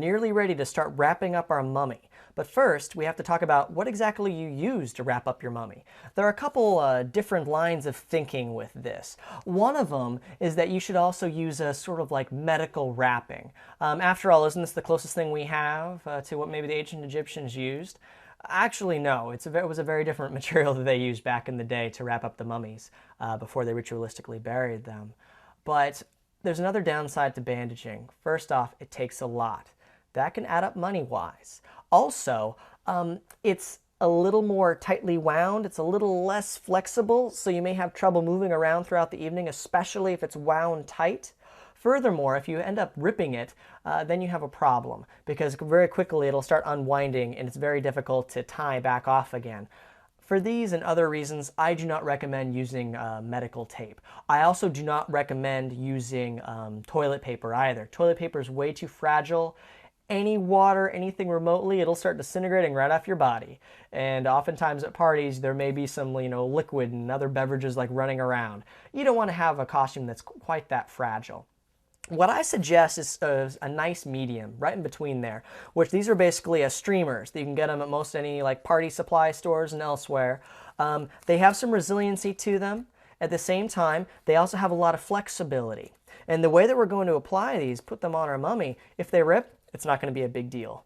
nearly ready to start wrapping up our mummy. But first, we have to talk about what exactly you use to wrap up your mummy. There are a couple different lines of thinking with this. One of them is that you should also use a sort of like medical wrapping. After all, isn't this the closest thing we have to what maybe the ancient Egyptians used? Actually, no. It was a very different material that they used back in the day to wrap up the mummies before they ritualistically buried them. But there's another downside to bandaging. First off, it takes a lot. That can add up money-wise. Also, it's a little more tightly wound. It's a little less flexible, so you may have trouble moving around throughout the evening, especially if it's wound tight. Furthermore, if you end up ripping it, then you have a problem because very quickly it'll start unwinding and it's very difficult to tie back off again. For these and other reasons, I do not recommend using medical tape. I also do not recommend using toilet paper either. Toilet paper is way too fragile. Any water, anything remotely, it'll start disintegrating right off your body. And oftentimes at parties, there may be some, liquid and other beverages like running around. You don't want to have a costume that's quite that fragile. What I suggest is a nice medium, right in between there, which these are basically streamers. You can get them at most any party supply stores and elsewhere. They have some resiliency to them. At the same time, they also have a lot of flexibility. And the way that we're going to apply these, put them on our mummy, if they rip, it's not going to be a big deal.